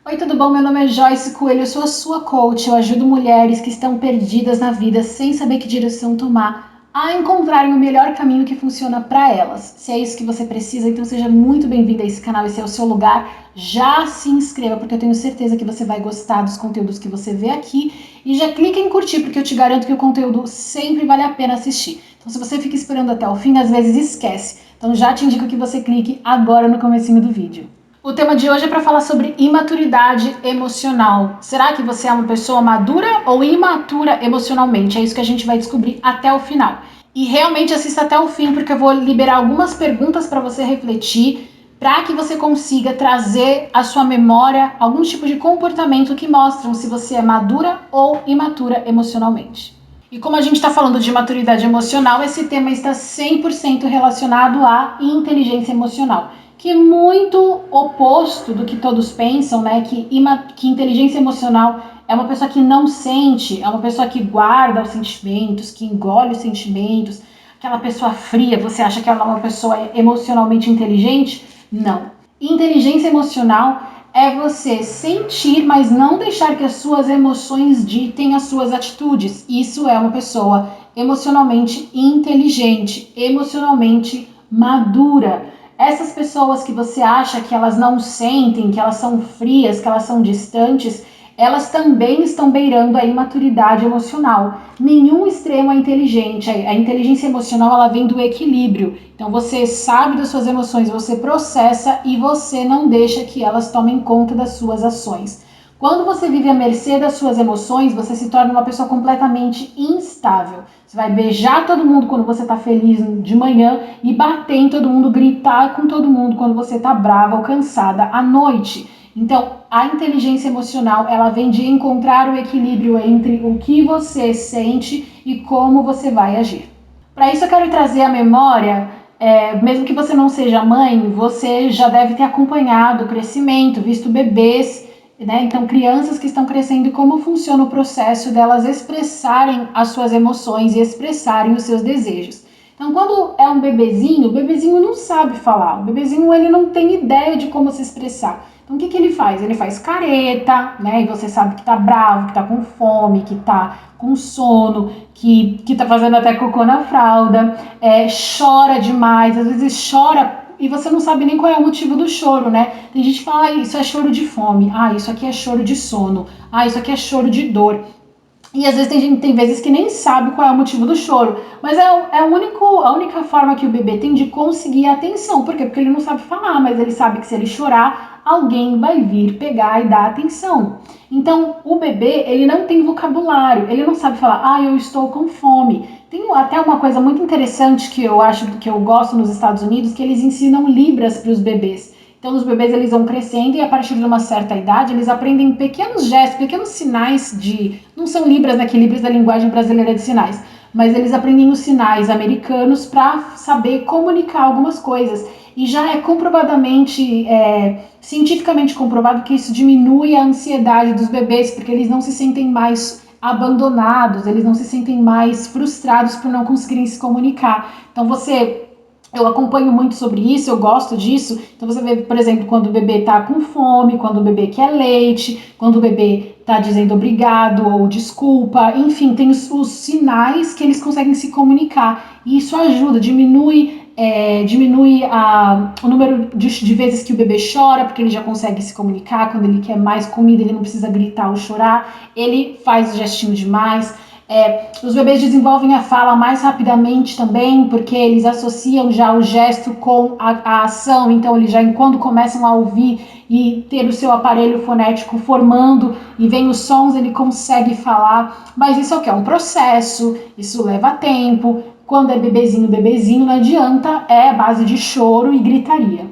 Oi, tudo bom? Meu nome é Joyce Coelho, eu sou a sua coach. Eu ajudo mulheres que estão perdidas na vida sem saber que direção tomar a encontrarem o melhor caminho que funciona para elas. Se é isso que você precisa, então seja muito bem-vinda a esse canal, esse é o seu lugar. Já se inscreva, porque eu tenho certeza que você vai gostar dos conteúdos que você vê aqui. E já clica em curtir, porque eu te garanto que o conteúdo sempre vale a pena assistir. Então se você fica esperando até o fim, às vezes esquece. Então já te indico que você clique agora no comecinho do vídeo. O tema de hoje é para falar sobre imaturidade emocional. Será que você é uma pessoa madura ou imatura emocionalmente? É isso que a gente vai descobrir até o final. E realmente assista até o fim, porque eu vou liberar algumas perguntas para você refletir, para que você consiga trazer à sua memória algum tipo de comportamento que mostram se você é madura ou imatura emocionalmente. E como a gente está falando de maturidade emocional, esse tema está 100% relacionado à inteligência emocional, que é muito oposto do que todos pensam, né? Que inteligência emocional é uma pessoa que não sente, é uma pessoa que guarda os sentimentos, que engole os sentimentos, aquela pessoa fria. Você acha que ela é uma pessoa emocionalmente inteligente? Não. Inteligência emocional é você sentir, mas não deixar que as suas emoções ditem as suas atitudes. Isso é uma pessoa emocionalmente inteligente, emocionalmente madura. Essas pessoas que você acha que elas não sentem, que elas são frias, que elas são distantes, elas também estão beirando a imaturidade emocional. Nenhum extremo é inteligente. A inteligência emocional, ela vem do equilíbrio. Então você sabe das suas emoções, você processa e você não deixa que elas tomem conta das suas ações. Quando você vive à mercê das suas emoções, você se torna uma pessoa completamente instável. Você vai beijar todo mundo quando você tá feliz de manhã e bater em todo mundo, gritar com todo mundo quando você tá brava ou cansada à noite. Então, a inteligência emocional, ela vem de encontrar o equilíbrio entre o que você sente e como você vai agir. Para isso eu quero trazer à memória, mesmo que você não seja mãe, você já deve ter acompanhado o crescimento, visto bebês, né? Então crianças que estão crescendo e como funciona o processo delas expressarem as suas emoções e expressarem os seus desejos. Então quando é um bebezinho, o bebezinho não sabe falar, o bebezinho ele não tem ideia de como se expressar. Então o que ele faz? Ele faz careta, né? E você sabe que tá bravo, que tá com fome, que tá com sono, que tá fazendo até cocô na fralda, chora demais, às vezes chora e você não sabe nem qual é o motivo do choro, né? Tem gente que fala, isso é choro de fome, isso aqui é choro de sono, isso aqui é choro de dor. E às vezes tem vezes que nem sabe qual é o motivo do choro, mas é a única forma que o bebê tem de conseguir a atenção. Por quê? Porque ele não sabe falar, mas ele sabe que se ele chorar, alguém vai vir pegar e dar atenção. Então, o bebê, ele não tem vocabulário, ele não sabe falar, eu estou com fome. Tem até uma coisa muito interessante que eu acho, que eu gosto nos Estados Unidos, que eles ensinam libras para os bebês. Então os bebês eles vão crescendo e a partir de uma certa idade eles aprendem pequenos gestos, pequenos sinais de... Não são libras, né, que libras da linguagem brasileira de sinais, mas eles aprendem os sinais americanos para saber comunicar algumas coisas. E já é comprovadamente, cientificamente comprovado que isso diminui a ansiedade dos bebês, porque eles não se sentem mais abandonados, eles não se sentem mais frustrados por não conseguirem se comunicar. Então eu acompanho muito sobre isso, eu gosto disso. Então você vê, por exemplo, quando o bebê tá com fome, quando o bebê quer leite, quando o bebê tá dizendo obrigado ou desculpa, enfim, tem os sinais que eles conseguem se comunicar. E isso ajuda, diminui o número de vezes que o bebê chora, porque ele já consegue se comunicar. Quando ele quer mais comida, ele não precisa gritar ou chorar, ele faz o gestinho demais. Os bebês desenvolvem a fala mais rapidamente também, porque eles associam já o gesto com a ação. Então eles já, quando começam a ouvir e ter o seu aparelho fonético formando e vem os sons, ele consegue falar. Mas isso é o que? É um processo, isso leva tempo. Quando é bebezinho, não adianta, é a base de choro e gritaria.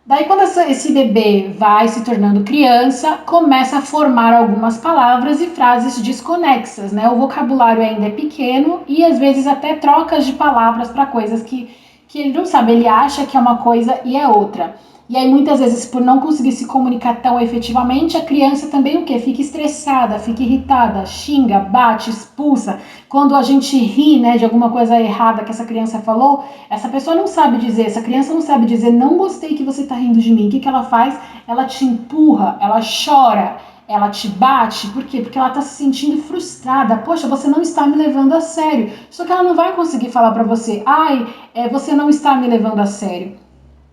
Daí quando esse bebê vai se tornando criança, começa a formar algumas palavras e frases desconexas, né? O vocabulário ainda é pequeno e às vezes até trocas de palavras para coisas que ele não sabe, ele acha que é uma coisa e é outra. E aí muitas vezes por não conseguir se comunicar tão efetivamente, a criança também o quê? Fica estressada, fica irritada, xinga, bate, expulsa. Quando a gente ri, né, de alguma coisa errada que essa criança falou, essa pessoa não sabe dizer, essa criança não sabe dizer, não gostei que você tá rindo de mim. O que ela faz? Ela te empurra, ela chora, ela te bate. Por quê? Porque ela tá se sentindo frustrada. Poxa, você não está me levando a sério. Só que ela não vai conseguir falar pra você, você não está me levando a sério.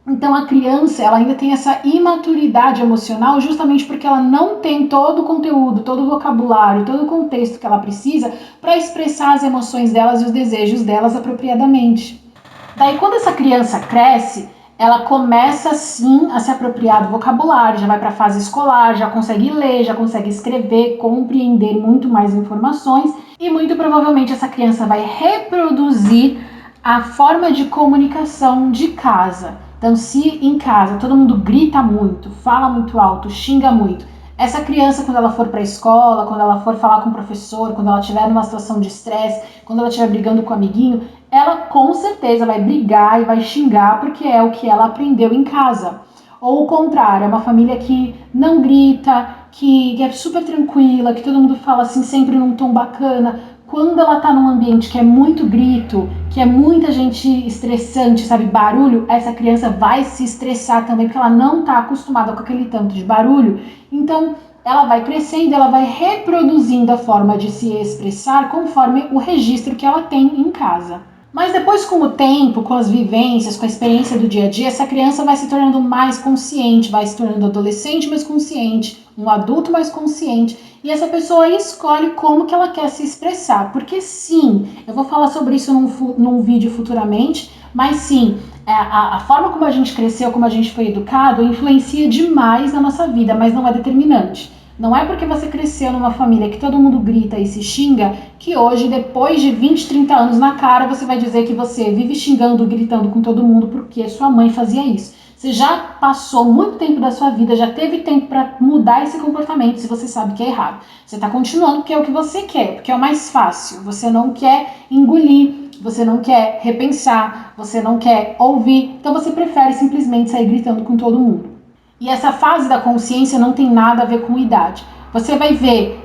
Então a criança, ela ainda tem essa imaturidade emocional justamente porque ela não tem todo o conteúdo, todo o vocabulário, todo o contexto que ela precisa para expressar as emoções delas e os desejos delas apropriadamente. Daí quando essa criança cresce, ela começa sim a se apropriar do vocabulário, já vai para a fase escolar, já consegue ler, já consegue escrever, compreender muito mais informações e muito provavelmente essa criança vai reproduzir a forma de comunicação de casa. Então, se em casa todo mundo grita muito, fala muito alto, xinga muito, essa criança, quando ela for para a escola, quando ela for falar com o professor, quando ela estiver numa situação de estresse, quando ela estiver brigando com o amiguinho, ela com certeza vai brigar e vai xingar porque é o que ela aprendeu em casa. Ou o contrário, é uma família que não grita, que é super tranquila, que todo mundo fala assim sempre num tom bacana. Quando ela tá num ambiente que é muito grito, que é muita gente estressante, sabe, barulho, essa criança vai se estressar também, porque ela não tá acostumada com aquele tanto de barulho. Então, ela vai crescendo, ela vai reproduzindo a forma de se expressar conforme o registro que ela tem em casa. Mas depois, com o tempo, com as vivências, com a experiência do dia a dia, essa criança vai se tornando mais consciente, vai se tornando adolescente mais consciente, um adulto mais consciente, e essa pessoa escolhe como que ela quer se expressar. Porque sim, eu vou falar sobre isso num vídeo futuramente, mas sim, a forma como a gente cresceu, como a gente foi educado, influencia demais na nossa vida, mas não é determinante. Não é porque você cresceu numa família que todo mundo grita e se xinga que hoje, depois de 20, 30 anos na cara, você vai dizer que você vive xingando, gritando com todo mundo porque sua mãe fazia isso. Você já passou muito tempo da sua vida, já teve tempo para mudar esse comportamento se você sabe que é errado. Você está continuando porque é o que você quer, porque é o mais fácil. Você não quer engolir, você não quer repensar, você não quer ouvir, então você prefere simplesmente sair gritando com todo mundo. E essa fase da consciência não tem nada a ver com idade. Você vai ver,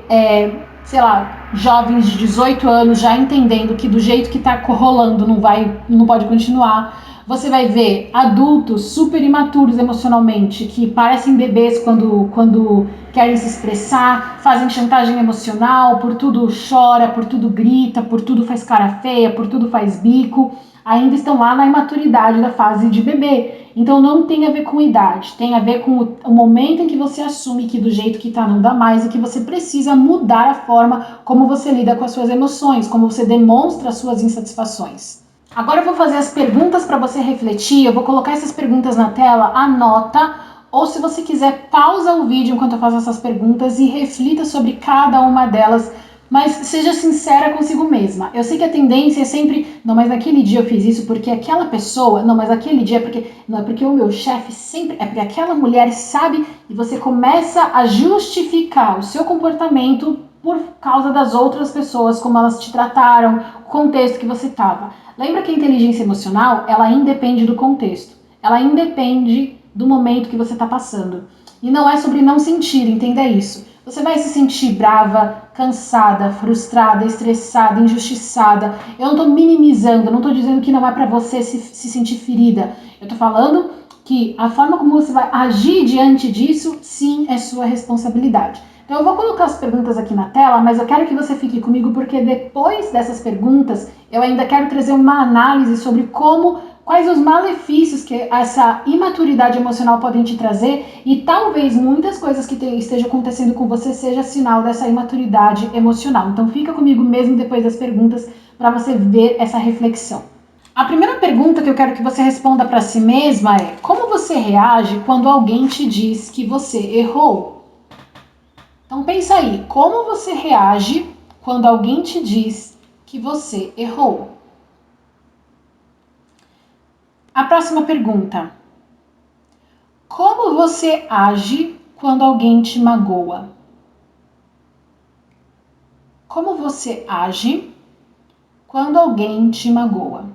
jovens de 18 anos já entendendo que do jeito que está rolando não pode continuar. Você vai ver adultos super imaturos emocionalmente, que parecem bebês quando querem se expressar, fazem chantagem emocional, por tudo chora, por tudo grita, por tudo faz cara feia, por tudo faz bico. Ainda estão lá na imaturidade da fase de bebê. Então não tem a ver com idade, tem a ver com o momento em que você assume que do jeito que tá não dá mais e que você precisa mudar a forma como você lida com as suas emoções, como você demonstra as suas insatisfações. Agora eu vou fazer as perguntas para você refletir, eu vou colocar essas perguntas na tela, anota, ou se você quiser pausa o vídeo enquanto eu faço essas perguntas e reflita sobre cada uma delas, mas seja sincera consigo mesma. Eu sei que a tendência é sempre, não, mas naquele dia eu fiz isso porque aquela pessoa, não, mas aquele dia não é porque o meu chefe sempre, é porque aquela mulher sabe, e você começa a justificar o seu comportamento por causa das outras pessoas, como elas te trataram, o contexto que você estava. Lembra que a inteligência emocional, ela independe do contexto, ela independe do momento que você está passando. E não é sobre não sentir, entenda isso. Você vai se sentir brava, cansada, frustrada, estressada, injustiçada. Eu não tô minimizando, não tô dizendo que não é pra você se sentir ferida. Eu tô falando que a forma como você vai agir diante disso, sim, é sua responsabilidade. Então eu vou colocar as perguntas aqui na tela, mas eu quero que você fique comigo porque depois dessas perguntas, eu ainda quero trazer uma análise sobre quais os malefícios que essa imaturidade emocional podem te trazer e talvez muitas coisas que estejam acontecendo com você seja sinal dessa imaturidade emocional. Então fica comigo mesmo depois das perguntas para você ver essa reflexão. A primeira pergunta que eu quero que você responda para si mesma é: como você reage quando alguém te diz que você errou? Então pensa aí, como você reage quando alguém te diz que você errou? A próxima pergunta: como você age quando alguém te magoa? Como você age quando alguém te magoa?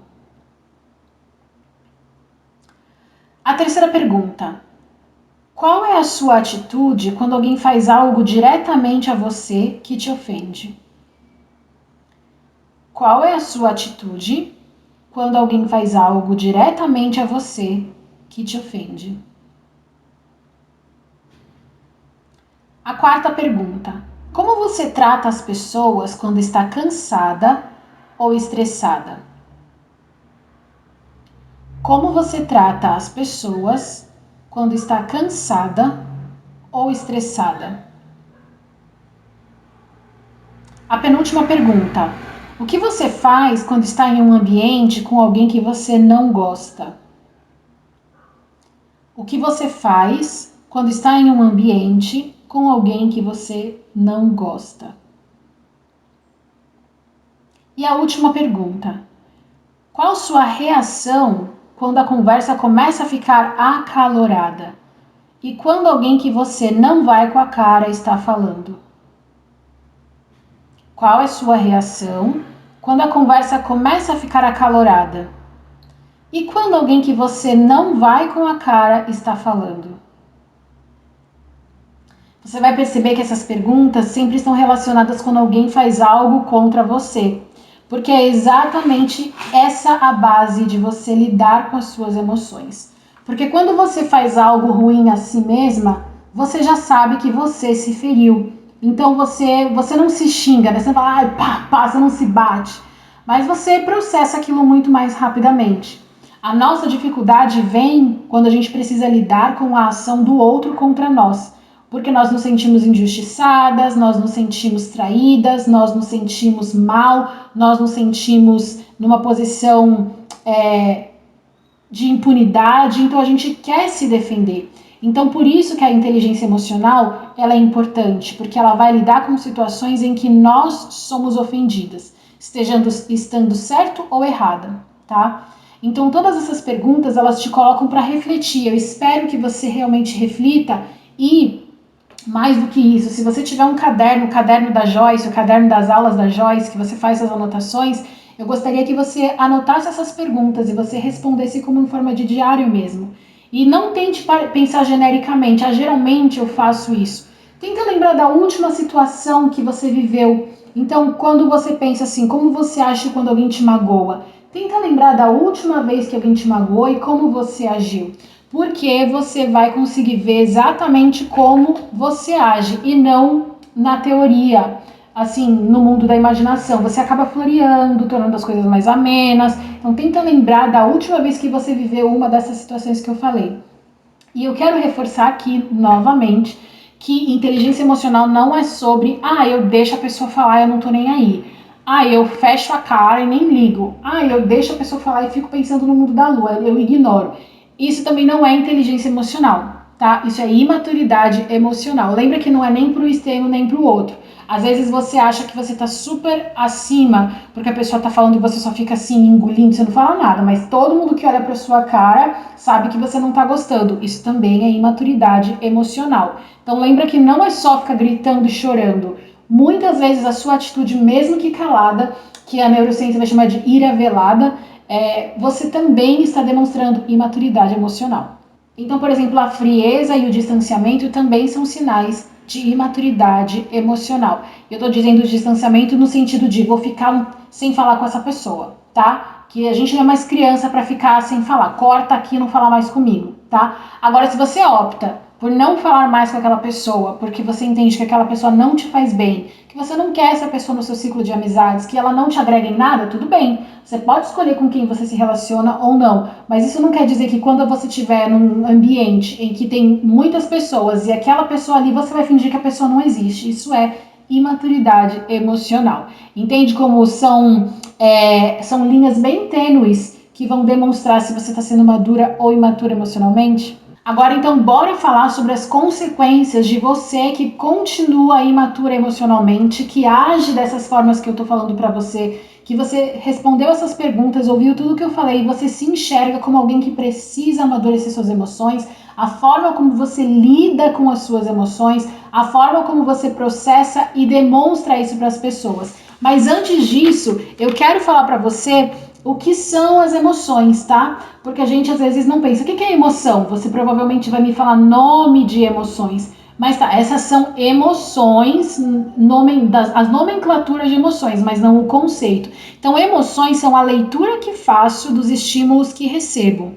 A terceira pergunta: Qual é a sua atitude quando alguém faz algo diretamente a você que te ofende? Qual é a sua atitude quando alguém faz algo diretamente a você que te ofende? A quarta pergunta: como você trata as pessoas quando está cansada ou estressada? Como você trata as pessoas quando está cansada ou estressada? A penúltima pergunta: o que você faz quando está em um ambiente com alguém que você não gosta? O que você faz quando está em um ambiente com alguém que você não gosta? E a última pergunta: qual sua reação quando a conversa começa a ficar acalorada? E quando alguém que você não vai com a cara está falando? Qual é sua reação quando a conversa começa a ficar acalorada? E quando alguém que você não vai com a cara está falando? Você vai perceber que essas perguntas sempre estão relacionadas quando alguém faz algo contra você, porque é exatamente essa a base de você lidar com as suas emoções. Porque quando você faz algo ruim a si mesma, você já sabe que você se feriu. Então você não se xinga, né? Você não fala, ai, pá, você não se bate. Mas você processa aquilo muito mais rapidamente. A nossa dificuldade vem quando a gente precisa lidar com a ação do outro contra nós. Porque nós nos sentimos injustiçadas, nós nos sentimos traídas, nós nos sentimos mal, nós nos sentimos numa posição de impunidade, então a gente quer se defender. Então por isso que a inteligência emocional ela é importante, porque ela vai lidar com situações em que nós somos ofendidas, estando certo ou errada, tá? Então todas essas perguntas elas te colocam para refletir. Eu espero que você realmente reflita e mais do que isso, se você tiver um caderno, o caderno da Joyce, o caderno das aulas da Joyce, que você faz as anotações, eu gostaria que você anotasse essas perguntas e você respondesse como em forma de diário mesmo. E não tente pensar genericamente, geralmente eu faço isso. Tenta lembrar da última situação que você viveu. Então, quando você pensa assim, como você acha quando alguém te magoa? Tenta lembrar da última vez que alguém te magoou e como você agiu. Porque você vai conseguir ver exatamente como você age e não na teoria, assim, no mundo da imaginação. Você acaba floreando, tornando as coisas mais amenas. Então tenta lembrar da última vez que você viveu uma dessas situações que eu falei. E eu quero reforçar aqui novamente que inteligência emocional não é sobre, eu deixo a pessoa falar e eu não tô nem aí. Eu fecho a cara e nem ligo. Eu deixo a pessoa falar e fico pensando no mundo da lua, eu ignoro. Isso também não é inteligência emocional, tá? Isso é imaturidade emocional. Lembra que não é nem pro extremo nem pro outro. Às vezes você acha que você tá super acima, porque a pessoa tá falando e você só fica assim, engolindo, você não fala nada, mas todo mundo que olha pra sua cara sabe que você não tá gostando. Isso também é imaturidade emocional. Então lembra que não é só ficar gritando e chorando. Muitas vezes a sua atitude, mesmo que calada, que a neurociência vai chamar de ira velada, você também está demonstrando imaturidade emocional. Então, por exemplo, a frieza e o distanciamento também são sinais de imaturidade emocional. Eu estou dizendo distanciamento no sentido de vou ficar sem falar com essa pessoa, tá? Que a gente não é mais criança para ficar sem falar. Corta aqui e não falar mais comigo, tá? Agora, se você opta por não falar mais com aquela pessoa, porque você entende que aquela pessoa não te faz bem, que você não quer essa pessoa no seu ciclo de amizades, que ela não te agrega em nada, tudo bem. Você pode escolher com quem você se relaciona ou não, mas isso não quer dizer que quando você estiver num ambiente em que tem muitas pessoas e aquela pessoa ali, você vai fingir que a pessoa não existe. Isso é imaturidade emocional. Entende como são linhas bem tênues que vão demonstrar se você está sendo madura ou imatura emocionalmente? Agora, então, bora falar sobre as consequências de você que continua imatura emocionalmente, que age dessas formas que eu tô falando pra você, que você respondeu essas perguntas, ouviu tudo que eu falei, e você se enxerga como alguém que precisa amadurecer suas emoções, a forma como você lida com as suas emoções, a forma como você processa e demonstra isso para as pessoas. Mas antes disso, eu quero falar para você o que são as emoções, tá? Porque a gente às vezes não pensa, o que é emoção? Você provavelmente vai me falar nome de emoções. Mas tá, essas são emoções, as nomenclaturas de emoções, mas não o conceito. Então, emoções são a leitura que faço dos estímulos que recebo.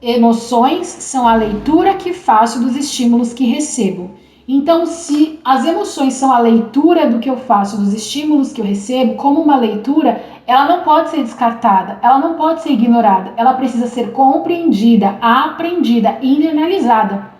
Emoções são a leitura que faço dos estímulos que recebo. Então, se as emoções são a leitura do que eu faço, dos estímulos que eu recebo, como uma leitura, ela não pode ser descartada, ela não pode ser ignorada, ela precisa ser compreendida, aprendida, internalizada.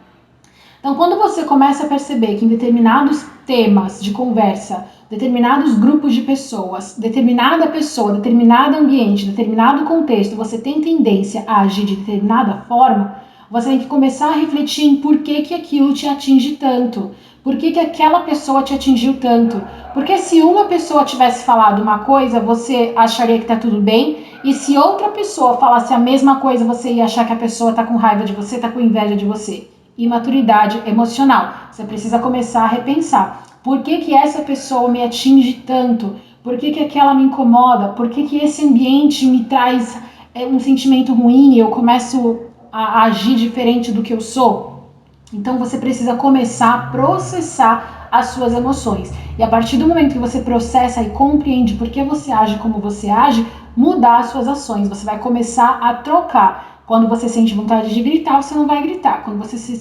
Então, quando você começa a perceber que em determinados temas de conversa, determinados grupos de pessoas, determinada pessoa, determinado ambiente, determinado contexto, você tem tendência a agir de determinada forma, você tem que começar a refletir em por que aquilo te atinge tanto. Por que aquela pessoa te atingiu tanto? Porque se uma pessoa tivesse falado uma coisa, você acharia que tá tudo bem, e se outra pessoa falasse a mesma coisa, você ia achar que a pessoa tá com raiva de você, tá com inveja de você. Imaturidade emocional. Você precisa começar a repensar. Por que essa pessoa me atinge tanto? Por que aquela me incomoda? Por que esse ambiente me traz um sentimento ruim e eu começo a agir diferente do que eu sou? Então você precisa começar a processar as suas emoções. E a partir do momento que você processa e compreende por que você age como você age, mudar as suas ações. Você vai começar a trocar. Quando você sente vontade de gritar, você não vai gritar. Quando você se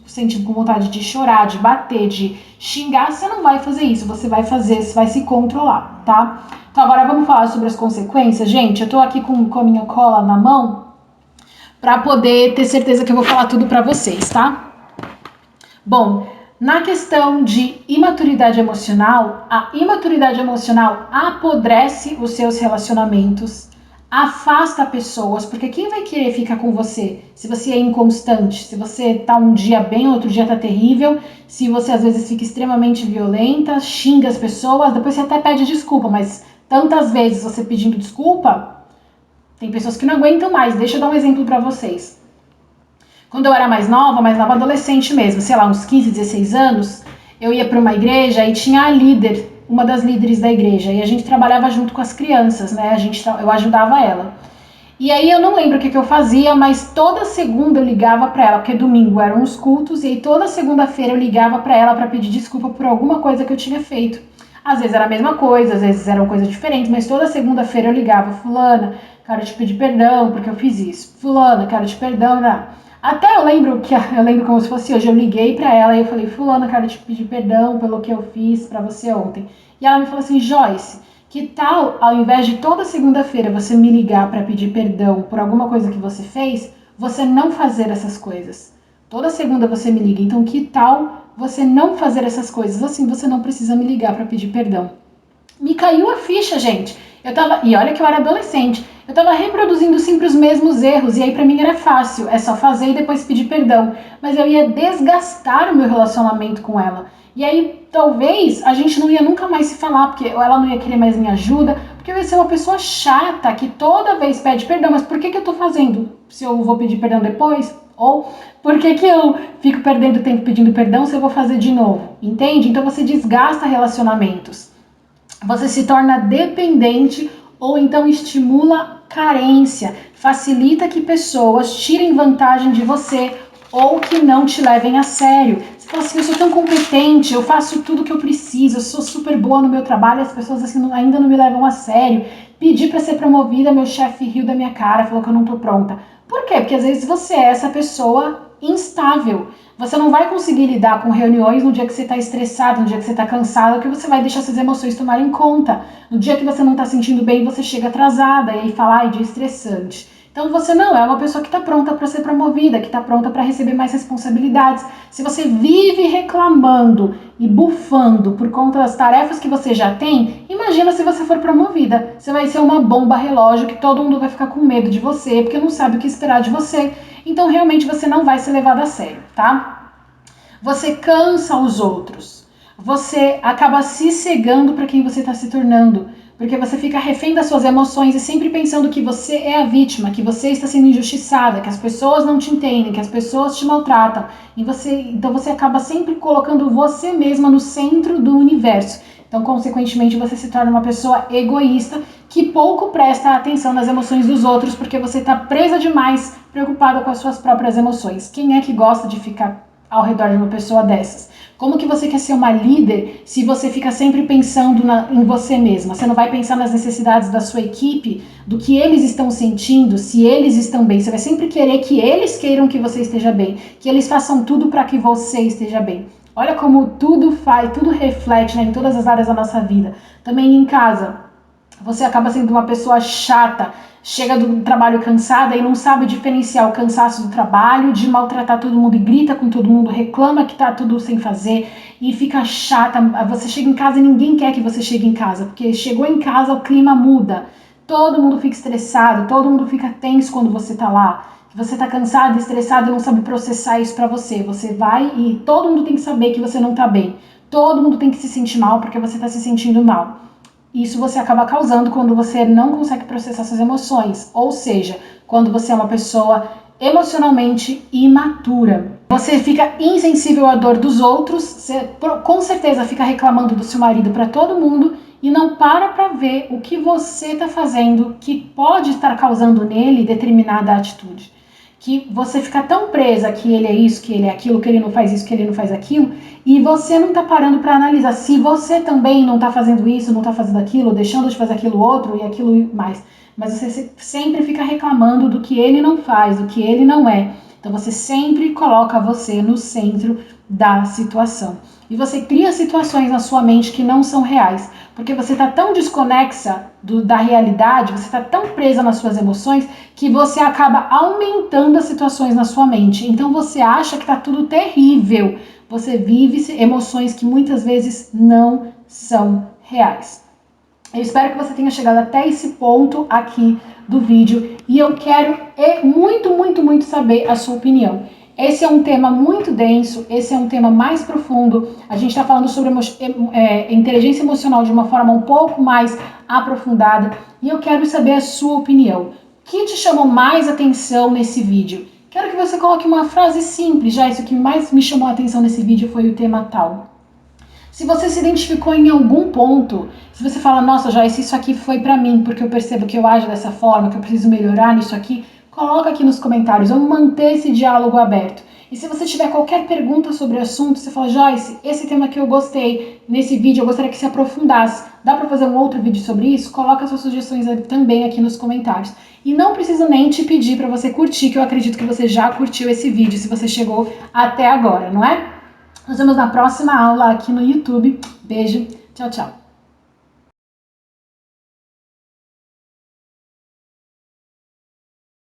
sente com vontade de chorar, de bater, de xingar, você não vai fazer isso. Você vai fazer, você vai se controlar, tá? Então agora vamos falar sobre as consequências. Gente, eu tô aqui com a minha cola na mão para poder ter certeza que eu vou falar tudo para vocês, tá? Bom, na questão de imaturidade emocional, a imaturidade emocional apodrece os seus relacionamentos, afasta pessoas, porque quem vai querer ficar com você se você é inconstante, se você tá um dia bem, outro dia tá terrível, se você às vezes fica extremamente violenta, xinga as pessoas, depois você até pede desculpa, mas tantas vezes você pedindo desculpa, tem pessoas que não aguentam mais. Deixa eu dar um exemplo para vocês. Quando eu era mais nova adolescente mesmo, sei lá, uns 15, 16 anos, eu ia para uma igreja e tinha a líder, uma das líderes da igreja, e a gente trabalhava junto com as crianças, né? Eu ajudava ela. E aí eu não lembro o que eu fazia, mas toda segunda eu ligava para ela, porque domingo eram os cultos, e aí toda segunda-feira eu ligava para ela para pedir desculpa por alguma coisa que eu tinha feito. Às vezes era a mesma coisa, às vezes eram coisas diferentes, mas toda segunda-feira eu ligava: fulana, quero te pedir perdão porque eu fiz isso. Fulana, quero te perdonar. Até eu lembro como se fosse hoje, eu liguei pra ela e eu falei: fulana, quero te pedir perdão pelo que eu fiz pra você ontem. E ela me falou assim: Joyce, que tal, ao invés de toda segunda-feira você me ligar pra pedir perdão por alguma coisa que você fez, você não fazer essas coisas? Toda segunda você me liga, então que tal você não fazer essas coisas? Assim você não precisa me ligar pra pedir perdão. Me caiu a ficha, gente. E olha que eu era adolescente, eu tava reproduzindo sempre os mesmos erros, e aí pra mim era fácil, é só fazer e depois pedir perdão. Mas eu ia desgastar o meu relacionamento com ela. E aí talvez a gente não ia nunca mais se falar, porque ela não ia querer mais minha ajuda, porque eu ia ser uma pessoa chata, que toda vez pede perdão. Mas por que eu tô fazendo se eu vou pedir perdão depois? Ou por que eu fico perdendo tempo pedindo perdão se eu vou fazer de novo? Entende? Então você desgasta relacionamentos. Você se torna dependente ou então estimula carência, facilita que pessoas tirem vantagem de você ou que não te levem a sério. Você fala assim: eu sou tão competente, eu faço tudo que eu preciso, eu sou super boa no meu trabalho, as pessoas assim ainda não me levam a sério. Pedi para ser promovida, meu chefe riu da minha cara, falou que eu não tô pronta. Por quê? Porque às vezes você é essa pessoa instável. Você não vai conseguir lidar com reuniões no dia que você está estressado, no dia que você está cansado, que você vai deixar suas emoções tomarem conta. No dia que você não está sentindo bem, você chega atrasada e aí fala: ai, dia estressante. Então você não é uma pessoa que está pronta para ser promovida, que está pronta para receber mais responsabilidades. Se você vive reclamando e bufando por conta das tarefas que você já tem, imagina se você for promovida. Você vai ser uma bomba relógio que todo mundo vai ficar com medo de você, porque não sabe o que esperar de você. Então realmente você não vai ser levado a sério, tá? Você cansa os outros. Você acaba se cegando para quem você está se tornando, porque você fica refém das suas emoções e sempre pensando que você é a vítima, que você está sendo injustiçada, que as pessoas não te entendem, que as pessoas te maltratam. Então você acaba sempre colocando você mesma no centro do universo. Então, consequentemente, você se torna uma pessoa egoísta que pouco presta atenção nas emoções dos outros, porque você está presa demais, preocupada com as suas próprias emoções. Quem é que gosta de ficar ao redor de uma pessoa dessas? Como que você quer ser uma líder se você fica sempre pensando em você mesma? Você não vai pensar nas necessidades da sua equipe, do que eles estão sentindo, se eles estão bem. Você vai sempre querer que eles queiram que você esteja bem, que eles façam tudo para que você esteja bem. Olha como tudo reflete, né, em todas as áreas da nossa vida. Também em casa, você acaba sendo uma pessoa chata, chega do trabalho cansada e não sabe diferenciar o cansaço do trabalho, de maltratar todo mundo e grita com todo mundo, reclama que tá tudo sem fazer e fica chata. Você chega em casa e ninguém quer que você chegue em casa, porque chegou em casa o clima muda, todo mundo fica estressado, todo mundo fica tenso quando você tá lá. Você tá cansado, estressado e não sabe processar isso pra você. Você vai e todo mundo tem que saber que você não tá bem. Todo mundo tem que se sentir mal porque você tá se sentindo mal. Isso você acaba causando quando você não consegue processar suas emoções, ou seja, quando você é uma pessoa emocionalmente imatura. Você fica insensível à dor dos outros, você com certeza fica reclamando do seu marido para todo mundo e não para ver o que você está fazendo que pode estar causando nele determinada atitude. Que você fica tão presa que ele é isso, que ele é aquilo, que ele não faz isso, que ele não faz aquilo, e você não tá parando para analisar se você também não tá fazendo isso, não tá fazendo aquilo, deixando de fazer aquilo outro e aquilo mais. Mas você sempre fica reclamando do que ele não faz, do que ele não é. Então você sempre coloca você no centro da situação. E você cria situações na sua mente que não são reais, porque você está tão desconexa da realidade, você está tão presa nas suas emoções, que você acaba aumentando as situações na sua mente. Então você acha que está tudo terrível, você vive emoções que muitas vezes não são reais. Eu espero que você tenha chegado até esse ponto aqui do vídeo e eu quero muito saber a sua opinião. Esse é um tema muito denso, esse é um tema mais profundo. A gente está falando sobre inteligência emocional de uma forma um pouco mais aprofundada e eu quero saber a sua opinião. O que te chamou mais atenção nesse vídeo? Quero que você coloque uma frase simples, já isso que mais me chamou a atenção nesse vídeo foi o tema tal. Se você se identificou em algum ponto, se você fala, nossa, Joyce, isso aqui foi pra mim, porque eu percebo que eu ajo dessa forma, que eu preciso melhorar nisso aqui, coloca aqui nos comentários, vamos manter esse diálogo aberto. E se você tiver qualquer pergunta sobre o assunto, você fala, Joyce, esse tema que eu gostei, nesse vídeo eu gostaria que se aprofundasse, dá pra fazer um outro vídeo sobre isso? Coloca suas sugestões também aqui nos comentários. E não preciso nem te pedir pra você curtir, que eu acredito que você já curtiu esse vídeo, se você chegou até agora, não é? Nos vemos na próxima aula aqui no YouTube. Beijo, tchau, tchau.